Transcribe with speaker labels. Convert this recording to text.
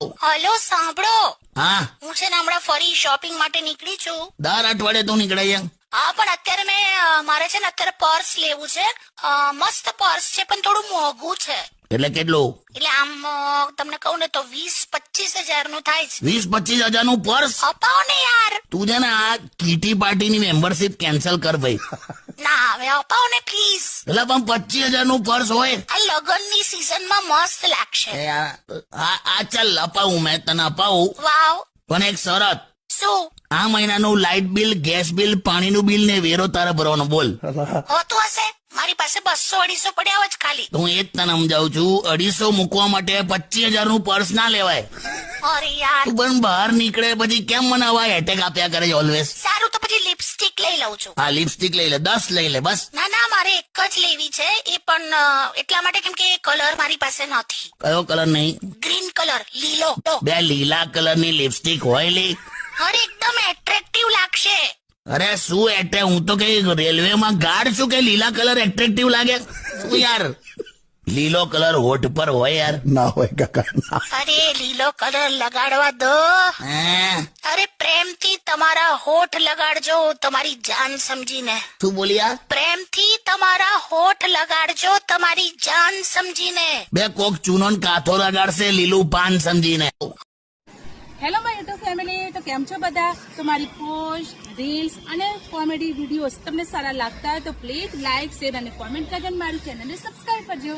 Speaker 1: Hello સાંભળો,
Speaker 2: હા,
Speaker 1: હું છે ને હમણાં ફરી શોપિંગ માટે નીકળી છું.
Speaker 2: દર અઠવાડિયે તું નીકળે છે.
Speaker 1: હા, પણ અત્યારે મારે છે ને અત્યારે પર્સ લેવું છે. મસ્ત પર્સ છે પણ થોડું મોંઘું છે.
Speaker 2: એટલે કેટલું?
Speaker 1: એટલે આમ તમને કહું ને તો 20-25 હજાર નું થાય છે.
Speaker 2: 20-25 હજારનું પર્સ?
Speaker 1: અપાવો ને યાર.
Speaker 2: તું છે ને આ કીટી પાર્ટીની મેમ્બરશિપ કેન્સલ કર ભાઈ.
Speaker 1: ના હવે અપાવો ને પ્લીઝ.
Speaker 2: એટલે પણ 25,000નું પર્સ હોય?
Speaker 1: આ લગનની સિઝનમાં મસ્ત લાગશે.
Speaker 2: એ આ ચાલ અપાવું, મેં તને અપાવું,
Speaker 1: વાવ.
Speaker 2: પણ એક શરત.
Speaker 1: શું?
Speaker 2: આ મહિનાનું લાઇટ બિલ, ગેસ બિલ, પાણીનું બિલ ને વેરો તારે ભરવાનો. બોલ.
Speaker 1: હોતું હશે, મારી પાસે 200-250 પડ્યા હોય જ ખાલી.
Speaker 2: તો હું એ જ તને સમજાવું છું, 250 મૂકવા માટે 25,000નું પર્સ ના લેવાય.
Speaker 1: અરે યાર.
Speaker 2: તું પણ બહાર નીકળે પછી કેમ મને આવા એટેક આપ્યા કરે છે ઓલવેઝ?
Speaker 1: સારું તો પછી લિપસ્ટિક લઈ લઉં છું.
Speaker 2: હા, લિપસ્ટિક લઈ લે, 10 લઈ લે બસ.
Speaker 1: ના ના, મારે એક જ લેવી છે, એ પણ એટલા માટે કેમ કે કલર મારી પાસે નથી.
Speaker 2: કયો કલર નહીં?
Speaker 1: ગ્રીન કલર, લીલો.
Speaker 2: બે લીલા કલરની લિપસ્ટિક હોય લી?
Speaker 1: અરે એકદમ એટ્રેક્ટિવ લાગશે.
Speaker 2: અરે શું એટલે, હું તો કઈ રેલવેમાં ગાર્ડ છું કે લીલા કલર એટ્રેક્ટિવ લાગે? શું યાર, લીલો કલર હોઠ પર હોય યાર.
Speaker 3: ના હોય કાકા ના.
Speaker 1: અરે લીલો કલર લગાડવા દો.
Speaker 2: હે?
Speaker 1: અરે પ્રેમથી તમારા હોઠ લગાડજો, તમારી જાન સમજીને.
Speaker 2: શું બોલ્યા?
Speaker 1: પ્રેમથી તમારા હોઠ લગાડજો, તમારી જાન સમજીને.
Speaker 2: બે કોક ચૂનો ને કાથો લગાડશે લીલું પાન સમજીને.
Speaker 4: હેલો માય યુટ્યુબ ફેમિલી, તો કેમ છો બધા? તો મારી પોસ્ટ, રીલ્સ અને કોમેડી વિડીયોઝ તમને સારા લાગતા હોય તો પ્લીઝ લાઇક, શેર અને કોમેન્ટ કરજો અને મારી ચેનલને સબસ્ક્રાઇબ કરજો.